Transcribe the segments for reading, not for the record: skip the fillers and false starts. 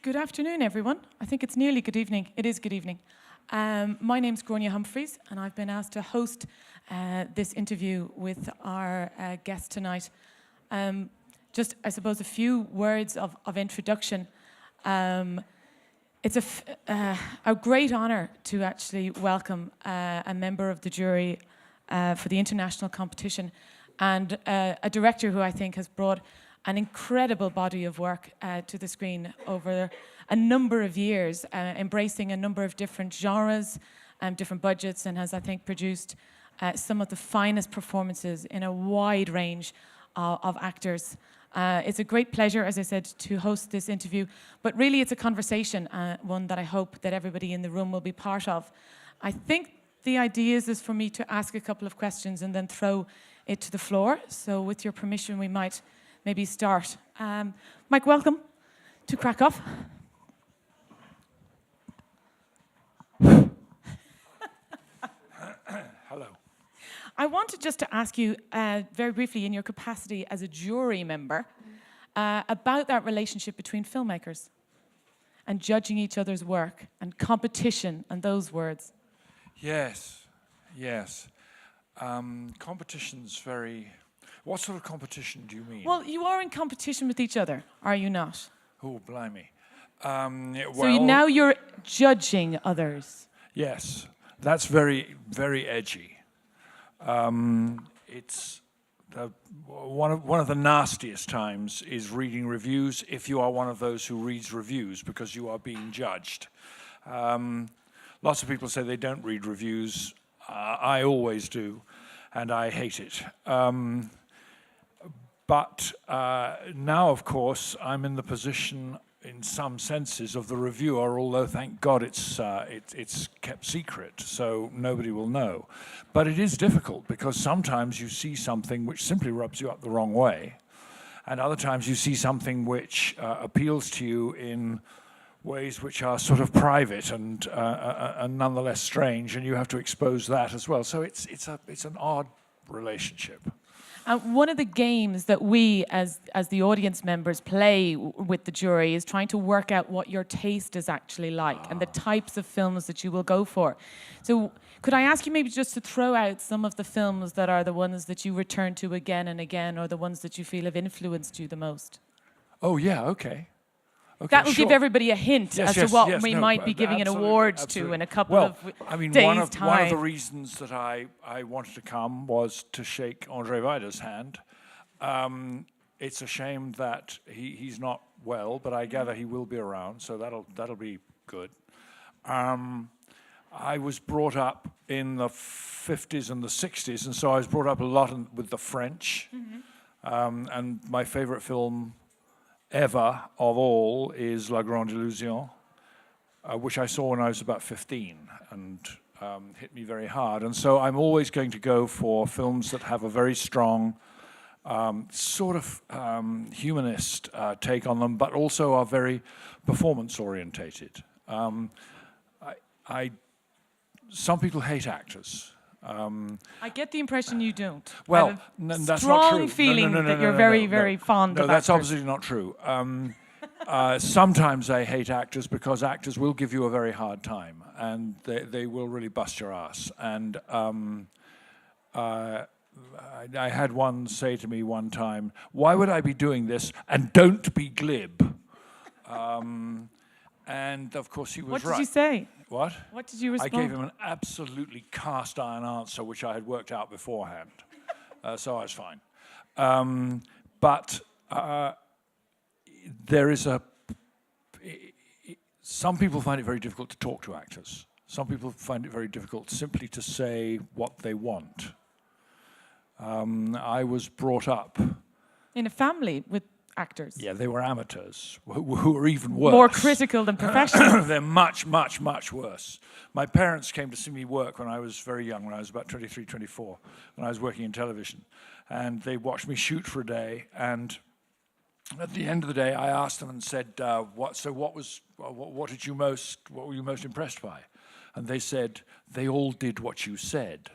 Good afternoon, everyone. I think it's nearly good evening. It is good evening. My name's Gráinne Humphreys, and I've been asked to host this interview with our guest tonight. Just, I suppose, a few words of introduction. It's a great honour to actually welcome a member of the jury for the international competition, and a director who I think has brought an incredible body of work to the screen over a number of years, embracing a number of different genres, different budgets, and has, I think, produced some of the finest performances in a wide range of actors. It's a great pleasure, as I said, to host this interview, but really it's a conversation, one that I hope that everybody in the room will be part of. I think the idea is for me to ask a couple of questions and then throw it to the floor. So with your permission, we might maybe start. Mike, welcome to Krakow. Hello. I wanted just to ask you very briefly, in your capacity as a jury member, about that relationship between filmmakers and judging each other's work and competition and those words. Yes. Competition's very... What sort of competition do you mean? Well, you are in competition with each other, are you not? Oh, blimey. So now you're judging others. Yes, that's very, very edgy. It's one of the nastiest times is reading reviews if you are one of those who reads reviews because you are being judged. Lots of people say they don't read reviews. I always do, and I hate it. But now, of course, I'm in the position, in some senses, of the reviewer, although, thank God, it's kept secret, so nobody will know. But it is difficult, because sometimes you see something which simply rubs you up the wrong way, and other times you see something which appeals to you in ways which are sort of private and nonetheless strange, and you have to expose that as well. So it's an odd relationship. One of the games that we, as the audience members, play with the jury is trying to work out what your taste is actually like and the types of films that you will go for. So could I ask you maybe just to throw out some of the films that are the ones that you return to again and again, or the ones that you feel have influenced you the most? Oh, yeah, okay. That will give everybody a hint as to what we might be giving an award absolutely. to in a couple of days' one of time. the reasons that I wanted to come was to shake Andrzej Wajda's hand. It's a shame that he's not well, but I gather he will be around, so that'll be good. I was brought up in the 50s and the 60s, and so I was brought up a lot with the French. Mm-hmm. And my favorite film ever of all is La Grande Illusion, which I saw when I was about 15 and hit me very hard. And so I'm always going to go for films that have a very strong sort of humanist take on them, but also are very performance-orientated. Some people hate actors. I get the impression you don't. Well, that's not true. Strong feeling that you're very, very fond of actors. No, that's absolutely not true. Sometimes I hate actors because actors will give you a very hard time, and they will really bust your ass. And I had one say to me one time, "Why would I be doing this? And don't be glib." And of course he was right. What did you say? What? What did you respond? I gave him an absolutely cast iron answer, which I had worked out beforehand. So I was fine. But there is some people find it very difficult to talk to actors. Some people find it very difficult simply to say what they want. I was brought up in a family with actors. Yeah, they were amateurs, who were even worse. More critical than professional. They're much, much, much worse. My parents came to see me work when I was very young, when I was about 23, 24, when I was working in television. And they watched me shoot for a day, and at the end of the day, I asked them and said, what were you most impressed by? And they said, they all did what you said.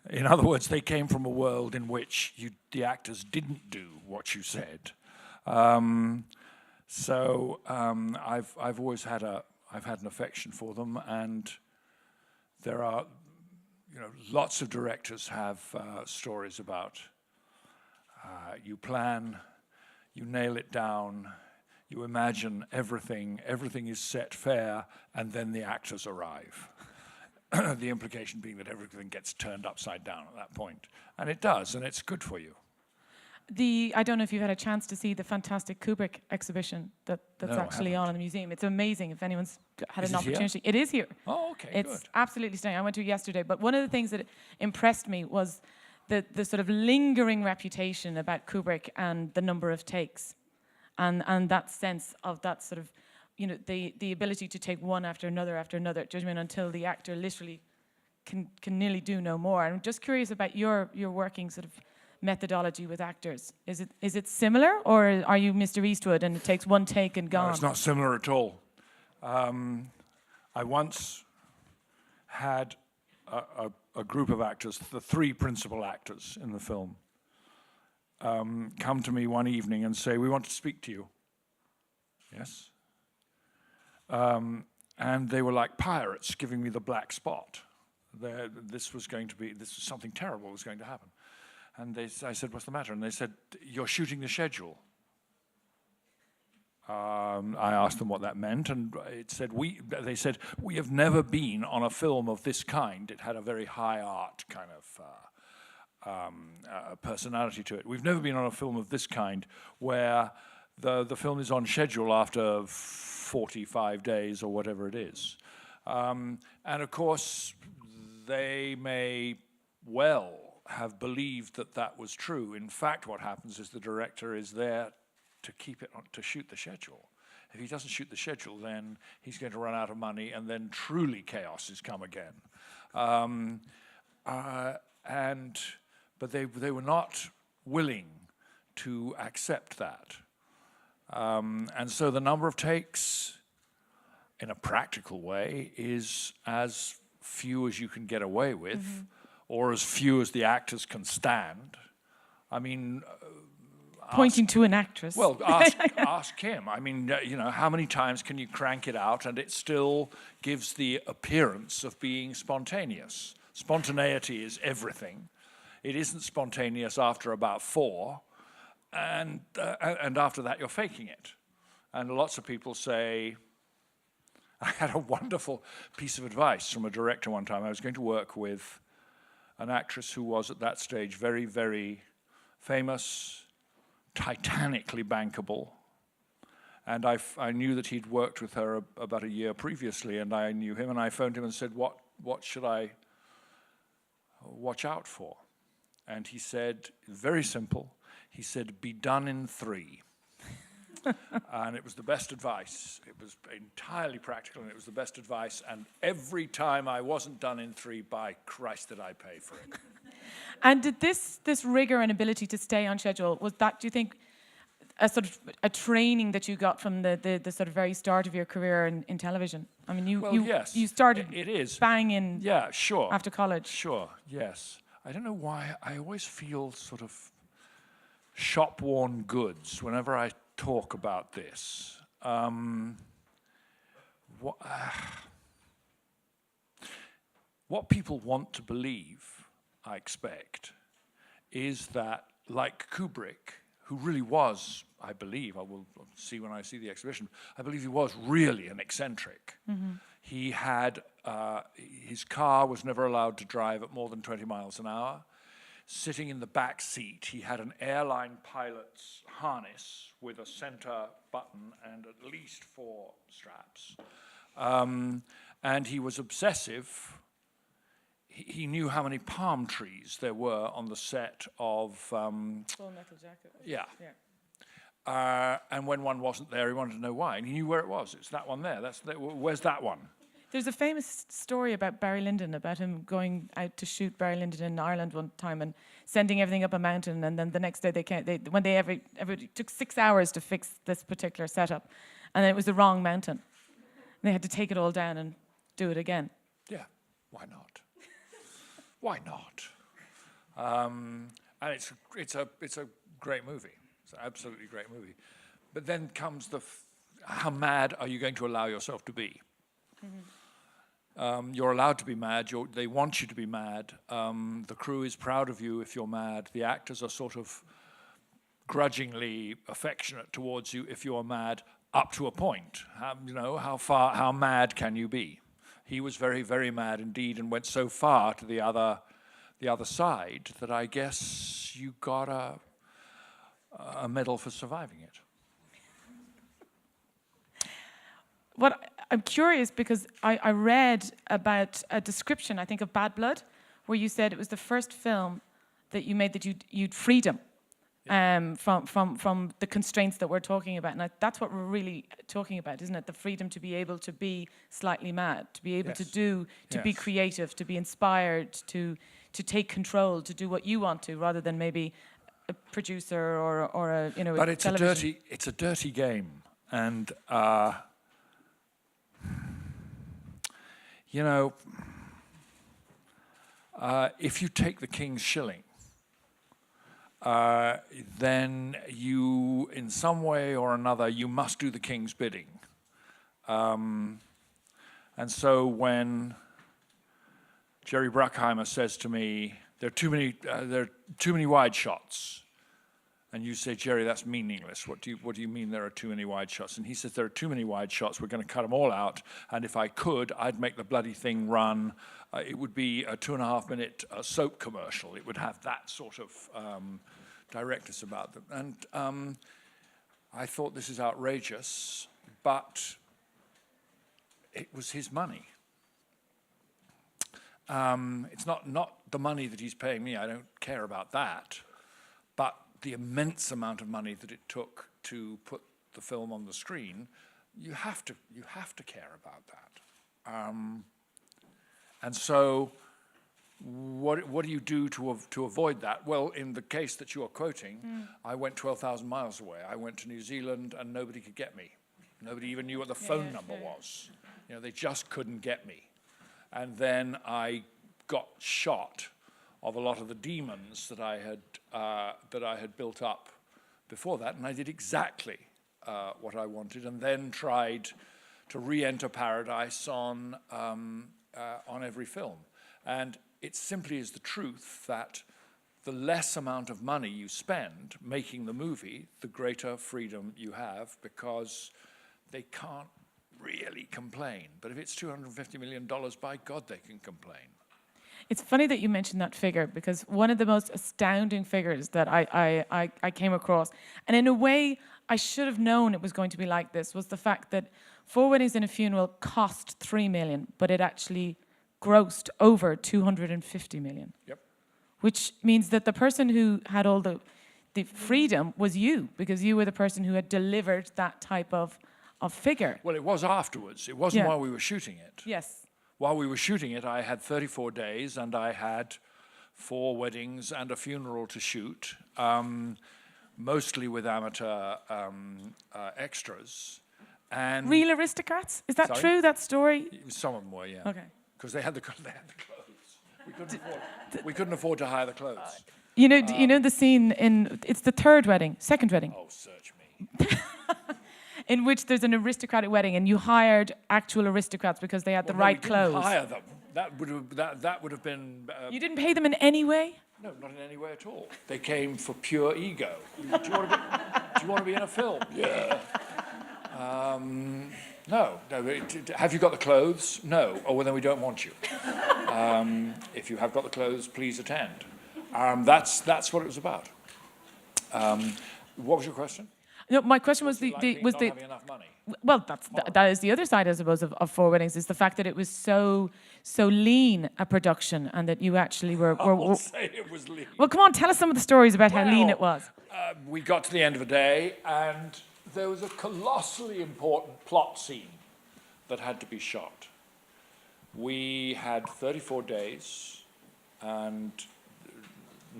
In other words, they came from a world in which the actors didn't do what you said. So I've always had an affection for them, and there are, lots of directors have stories about you plan, you nail it down, you imagine everything is set fair, and then the actors arrive. The implication being that everything gets turned upside down at that point. And it does, and it's good for you. I don't know if you've had a chance to see the fantastic Kubrick exhibition that's No, actually on in the museum. It's amazing if anyone's had Is an it here? opportunity. It is here. Oh, okay, It's good. absolutely stunning. I went to it yesterday, but one of the things that impressed me was the sort of lingering reputation about Kubrick and the number of takes, and that sense of that sort of, the ability to take one after another, do you know what I mean, until the actor literally can nearly do no more. I'm just curious about your working sort of methodology with actors. Is it similar, or are you Mr. Eastwood and it takes one take and gone? No, it's not similar at all. I once had a group of actors, the three principal actors in the film, come to me one evening and say, "We want to speak to you." Yes. And they were like pirates giving me the black spot. This was something terrible was going to happen. And I said, "What's the matter?" And they said, "You're shooting the schedule." I asked them what that meant, and they said, "We have never been on a film of this kind." It had a very high art kind of personality to it. "We've never been on a film of this kind where the film is on schedule after 45 days or whatever it is." And of course, they may well have believed that was true. In fact, what happens is the director is there to to shoot the schedule. If he doesn't shoot the schedule, then he's going to run out of money, and then truly chaos has come again. But they were not willing to accept that. And so the number of takes, in a practical way, is as few as you can get away with, or as few as the actors can stand. I mean, pointing to an actress. Well, ask him. I mean, how many times can you crank it out and it still gives the appearance of being spontaneous? Spontaneity is everything. It isn't spontaneous after about 4, and after that you're faking it. And lots of people say, I had a wonderful piece of advice from a director one time. I was going to work with an actress who was at that stage very, very famous, titanically bankable. And I knew that he'd worked with her about a year previously, and I knew him, and I phoned him and said, what should I watch out for? And he said, very simple, he said, "Be done in 3. And it was the best advice. It was entirely practical, and it was the best advice. And every time I wasn't done in 3, by Christ did I pay for it. And did this rigor and ability to stay on schedule, was that, do you think, a sort of a training that you got from the sort of very start of your career in television? I mean, yes, you started it is. bang in sure. after college. Sure, yes. I don't know why I always feel sort of shop-worn goods whenever I talk about this. What people want to believe, I expect, is that, like Kubrick, who really was, I believe, I will see when I see the exhibition, I believe he was really an eccentric. Mm-hmm. He had, his car was never allowed to drive at more than 20 miles an hour. Sitting in the back seat, he had an airline pilot's harness with a center button and at least 4 straps. And he was obsessive. He knew how many palm trees there were on the set of... Full Metal Jacket. Yeah. And when one wasn't there, he wanted to know why. And he knew where it was. It's that one there. Where's that one? There's a famous story about Barry Lyndon, about him going out to shoot Barry Lyndon in Ireland one time and sending everything up a mountain, and then the next day it took 6 hours to fix this particular setup, and then it was the wrong mountain. They had to take it all down and do it again. Yeah, why not? Why not? And it's a great movie. It's an absolutely great movie. But then comes how mad are you going to allow yourself to be? You're allowed to be mad. They want you to be mad. The crew is proud of you if you're mad. The actors are sort of grudgingly affectionate towards you if you're mad, up to a point. How mad can you be? He was very, very mad indeed, and went so far to the other side that I guess you got a medal for surviving it. I'm curious because I read about a description, I think, of Bad Blood, where you said it was the first film that you made that you'd freedom from the constraints that we're talking about. And that's what we're really talking about, isn't it? The freedom to be able to be slightly mad, to be able to be creative, to be inspired, to take control, to do what you want to, rather than maybe a producer or a But it's television. it's a dirty game, and if you take the king's shilling, then you, in some way or another, you must do the king's bidding. And so when Jerry Bruckheimer says to me, there are too many wide shots, and you say, Jerry, that's meaningless. What do you mean there are too many wide shots? And he says, there are too many wide shots. We're going to cut them all out. And if I could, I'd make the bloody thing run. It would be a 2.5-minute soap commercial. It would have that sort of directness about them. And I thought, this is outrageous, but it was his money. It's not the money that he's paying me. I don't care about that. But the immense amount of money that it took to put the film on the screen, you have to care about that. And so, what do you do to avoid that? Well, in the case that you are quoting, I went 12,000 miles away. I went to New Zealand, and nobody could get me. Nobody even knew what the phone number was. They just couldn't get me. And then I got shot of a lot of the demons that I had built up before that, and I did exactly what I wanted, and then tried to re-enter paradise on every film. And it simply is the truth that the less amount of money you spend making the movie, the greater freedom you have, because they can't really complain. But if it's $250 million, by God, they can complain. It's funny that you mentioned that figure, because one of the most astounding figures that I came across, and in a way I should have known it was going to be like this, was the fact that 4 Weddings and a Funeral cost $3 million, but it actually grossed over $250 million. Yep. Which means that the person who had all the freedom was you, because you were the person who had delivered that type of figure. Well, it was afterwards. It wasn't while we were shooting it. Yes. While we were shooting it, I had 34 days, and I had 4 weddings and a funeral to shoot, mostly with amateur extras. And real aristocrats? Is that Sorry? true, that story? Some of them were, yeah. Okay. Because they had the clothes. We couldn't afford to hire the clothes. You know the scene it's the second wedding. Oh, search me. In which there's an aristocratic wedding, and you hired actual aristocrats because they had the right clothes. We didn't hire them. That would have been. You didn't pay them in any way? No, not in any way at all. They came for pure ego. Do you want to be in a film? Yeah. No. Have you got the clothes? No. Oh, well, then we don't want you. If you have got the clothes, please attend. That's what it was about. What was your question? No, my question was not having enough money. Well, that is the other side, I suppose, of 4 Weddings, is the fact that it was so lean a production, and that you actually were. I'll say it was lean. Well, come on, tell us some of the stories about how lean it was. We got to the end of the day, and there was a colossally important plot scene that had to be shot. We had 34 days, and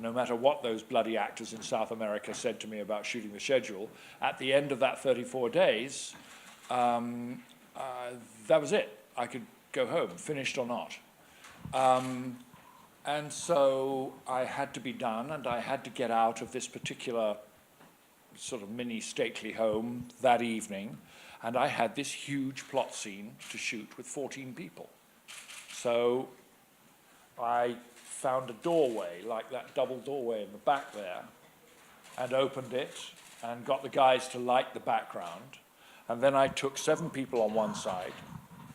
no matter what those bloody actors in South America said to me about shooting the schedule, at the end of that 34 days, that was it. I could go home, finished or not. And so I had to be done, and I had to get out of this particular sort of mini stately home that evening, and I had this huge plot scene to shoot with 14 people. So I found a doorway, like that double doorway in the back there, and opened it and got the guys to light the background. And then I took 7 people on one side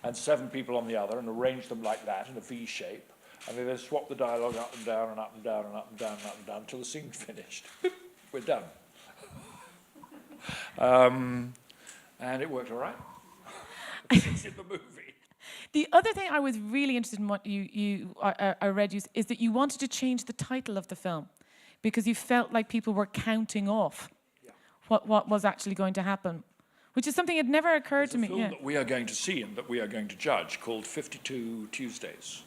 and 7 people on the other and arranged them like that in a V shape. And then swapped the dialogue up and down and up and down and up and down and up and down until the scene finished. We're done. And it worked all right. It's in the movie. The other thing I was really interested in what I read is that you wanted to change the title of the film because you felt like people were counting off what was actually going to happen, which is something that never occurred to me. There's a film that we are going to see and that we are going to judge called 52 Tuesdays,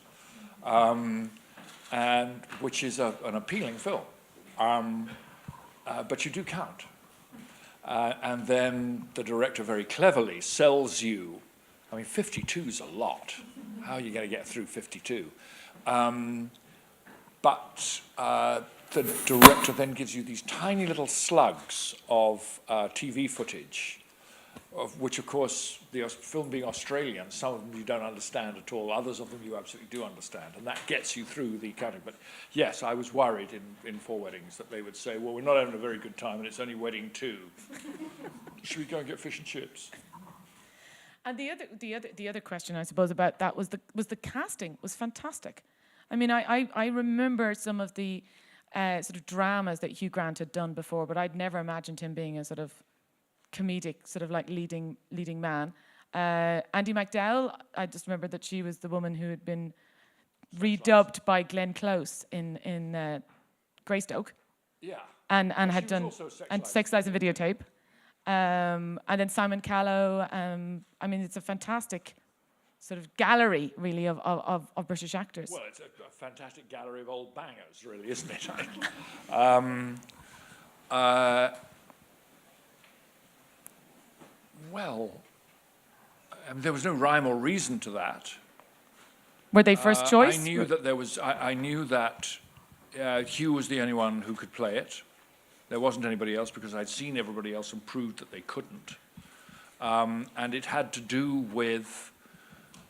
and which is an appealing film, but you do count. And then the director very cleverly sells you, 52 is a lot. How are you going to get through 52? But the director then gives you these tiny little slugs of TV footage, of which, of course, the film being Australian, some of them you don't understand at all, others of them you absolutely do understand, and that gets you through the counting. But yes, I was worried in 4 Weddings that they would say, well, we're not having a very good time and it's only wedding 2. Should we go and get fish and chips? And the other question, I suppose, about that was the casting was fantastic. I remember some of the sort of dramas that Hugh Grant had done before, but I'd never imagined him being a sort of comedic, sort of like leading man. Andie MacDowell, I just remember that she was the woman who had been redubbed by Glenn Close in Greystoke. Yeah. And had done Sex Lies and Videotape. And then Simon Callow. It's a fantastic sort of gallery, really, of British actors. Well, it's a fantastic gallery of old bangers, really, isn't it? There was no rhyme or reason to that. Were they first choice? I knew that there was. I knew that Hugh was the only one who could play it. There wasn't anybody else because I'd seen everybody else and proved that they couldn't. And it had to do with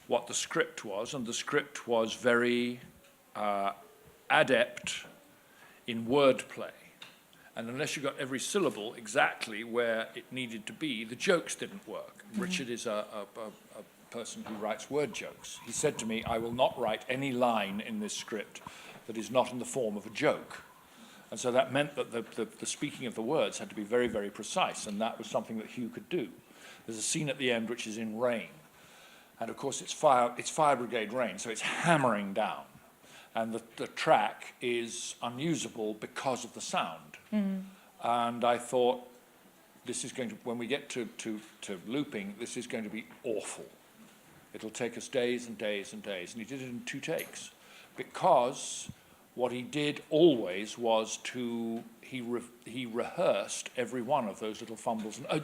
what the script was, and the script was very adept in wordplay. And unless you got every syllable exactly where it needed to be, the jokes didn't work. Mm-hmm. Richard is a person who writes word jokes. He said to me, I will not write any line in this script that is not in the form of a joke. And so that meant that the speaking of the words had to be very, very precise, and that was something that Hugh could do. There's a scene at the end which is in rain. And of course it's fire brigade rain, so it's hammering down. And the track is unusable because of the sound. Mm-hmm. And I thought, this is going to, when we get to looping, this is going to be awful. It'll take us days and days and days. And he did it in 2 takes. Because what he did always was he rehearsed every one of those little fumbles. And,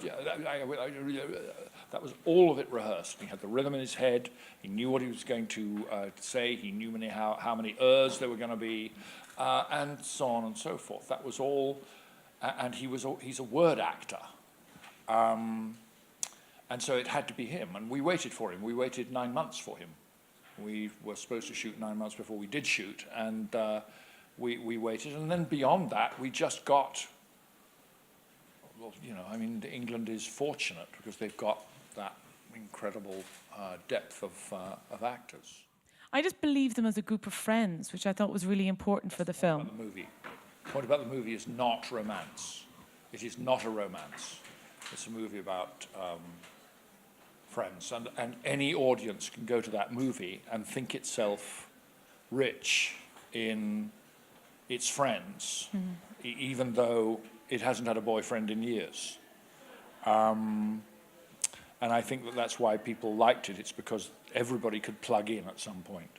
that was all of it rehearsed. He had the rhythm in his head. He knew what he was going to say. He knew how many ers there were going to be, and so on and so forth. That was all. And he's a word actor. And so it had to be him. And we waited for him. We waited 9 months for him. We were supposed to shoot 9 months before we did shoot. And we waited. And then beyond that, we just got... Well, England is fortunate because they've got that incredible depth of actors. I just believe them as a group of friends, which I thought was really important for the film. The point about the movie is not romance. It is not a romance. It's a movie about friends. And any audience can go to that movie and think itself rich in its friends, even though it hasn't had a boyfriend in years. And I think that's why people liked it. It's because everybody could plug in at some point.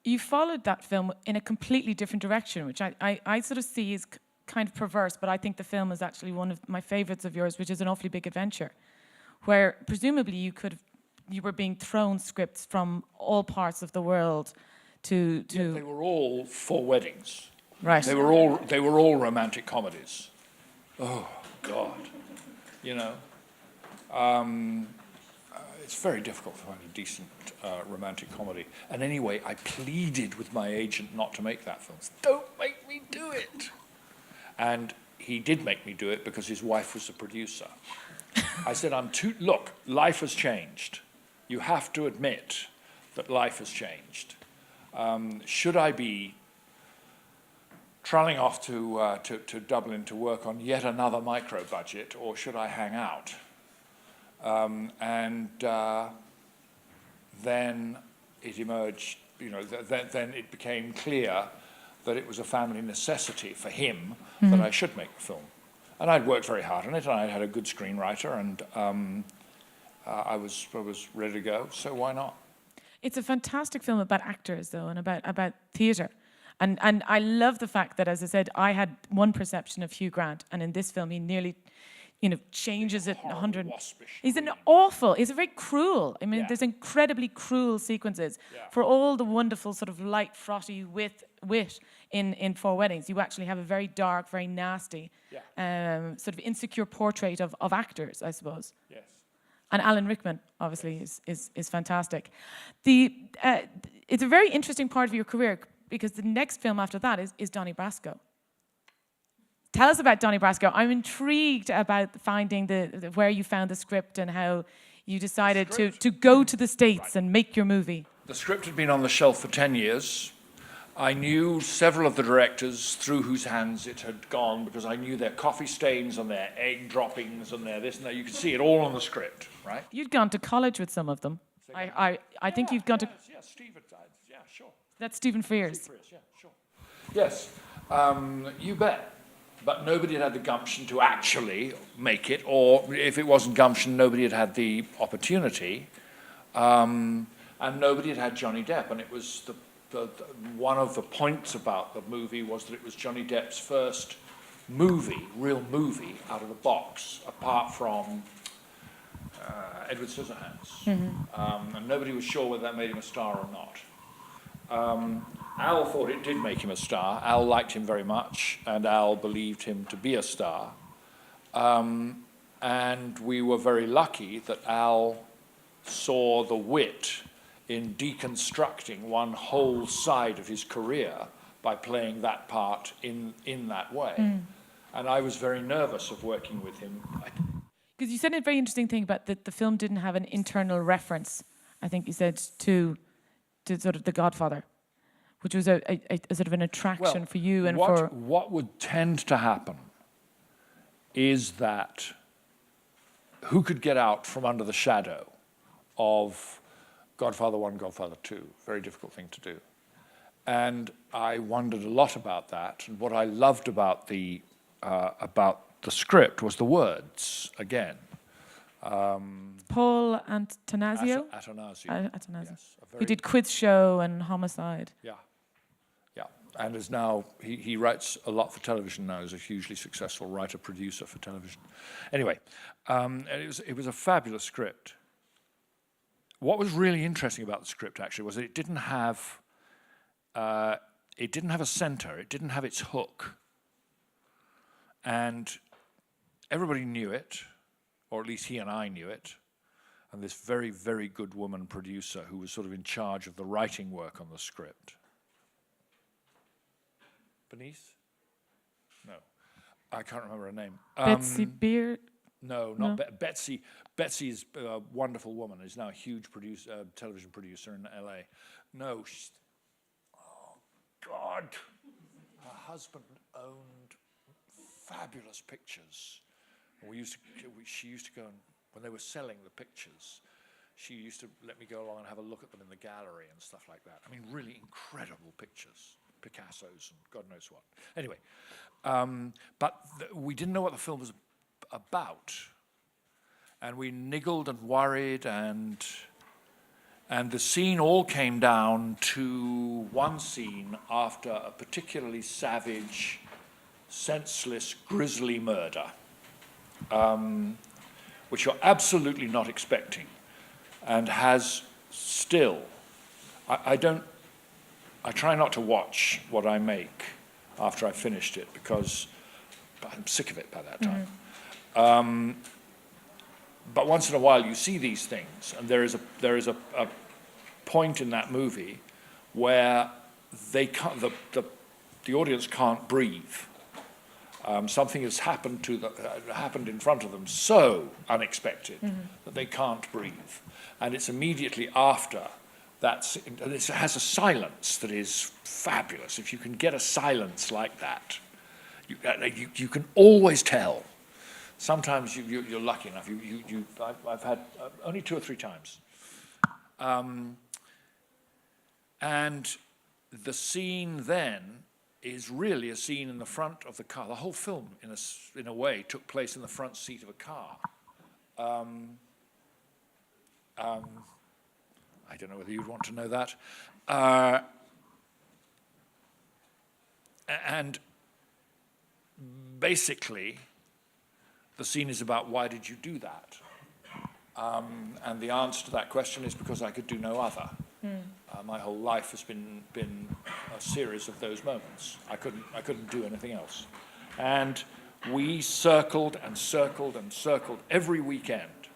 You followed that film in a completely different direction, which I sort of see as kind of perverse, but I think the film is actually one of my favorites of yours, which is An Awfully Big Adventure, where presumably you were being thrown scripts from all parts of the world to... Yeah, they were all 4 Weddings. Right. They were all romantic comedies. God, you know, it's very difficult to find a decent romantic comedy. And anyway, I pleaded with my agent not to make that film. Don't make me do it. And he did make me do it because his wife was the producer. I said, look, life has changed. You have to admit that life has changed. Should I be trolling off to Dublin to work on yet another micro budget, or should I hang out? Then it emerged, you know, then it became clear that it was a family necessity for him that I should make the film. And I'd worked very hard on it, and I had a good screenwriter, and I was ready to go, so why not? It's a fantastic film about actors, though, and about theatre. And I love the fact that, as I said, I had one perception of Hugh Grant, and in this film he nearly, you know, changes it 100. He's he's very cruel. I mean, there's incredibly cruel sequences for all the wonderful sort of light, frothy wit in Four Weddings. You actually have a very dark, very nasty, sort of insecure portrait of actors, I suppose. Yes. And Alan Rickman, obviously, is fantastic. It's a very interesting part of your career, because the next film after that is Donnie Brasco. Tell us about Donnie Brasco. I'm intrigued about finding where you found the script and how you decided to go to the States and make your movie. The script had been on the shelf for 10 years. I knew several of the directors through whose hands it had gone, because I knew their coffee stains and their egg droppings and their this and that. You could see it all on the script, right? You'd gone to college with some of them. I think you've gone to... Yeah, Steve had died. Yeah, sure. That's Stephen Frears. Steve Frears, yeah, sure. Yes, you bet. But nobody had the gumption to actually make it, or if it wasn't gumption, nobody had the opportunity. And nobody had Johnny Depp, and it was one of the points about the movie was that it was Johnny Depp's first real movie out of the box, apart from Edward Scissorhands. And nobody was sure whether that made him a star or not. Al thought it did make him a star. Al liked him very much, and Al believed him to be a star. And we were very lucky that Al saw the wit in deconstructing one whole side of his career by playing that part in that way. And I was very nervous of working with him. Because you said a very interesting thing about that the film didn't have an internal reference, I think you said, to sort of The Godfather, which was a sort of an attraction for you and for... What would tend to happen is that who could get out from under the shadow of Godfather 1, Godfather 2? Very difficult thing to do. And I wondered a lot about that. And what I loved about the script was the words, again. Paul Antanasio? Attanasio. Yes, who did Quiz Show and Homicide. Yeah. And is now, he writes a lot for television now. He's a hugely successful writer-producer for television. Anyway, it was a fabulous script. What was really interesting about the script, actually, was that it didn't have a center. It didn't have its hook. And everybody knew it, or at least he and I knew it. And this very, very good woman producer who was sort of in charge of the writing work on the script. Bernice? No. I can't remember her name. Betsy Beard? No, not Betsy. Betsy is a wonderful woman. Is now a huge television producer in LA. No, oh God. Her husband owned fabulous pictures. She used to go, and when they were selling the pictures, she used to let me go along and have a look at them in the gallery and stuff like that. I mean, really incredible pictures. Picasso's and God knows what. Anyway, but we didn't know what the film was about. And we niggled and worried, and the scene all came down to one scene after a particularly savage, senseless, grisly murder, which you're absolutely not expecting, and has still, I try not to watch what I make after I finished it, because I'm sick of it by that time. But once in a while you see these things, and there is a point in that movie where they can't, the audience can't breathe. Something has happened happened in front of them so unexpected that they can't breathe, and it's immediately after that. It has a silence that is fabulous. If you can get a silence like that, you can always tell. Sometimes you're lucky enough. I've had only 2 or 3 times, and the scene then is really a scene in the front of the car. The whole film, in a way, took place in the front seat of a car. I don't know whether you'd want to know that. And basically, the scene is about why did you do that? And the answer to that question is because I could do no other. My whole life has been a series of those moments. I couldn't do anything else. And we circled and circled and circled every weekend.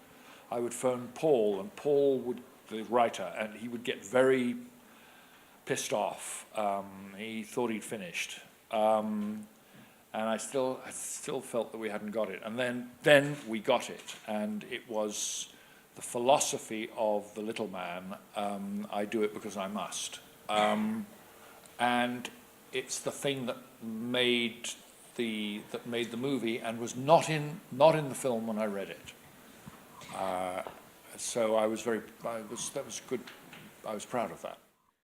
I would phone Paul, and Paul would, the writer, and he would get very pissed off. He thought he'd finished. And I still felt that we hadn't got it. And then we got it, and it was the philosophy of the little man. I do it because I must, and it's the thing that made the movie, and was not in the film when I read it. So that was good. I was proud of that.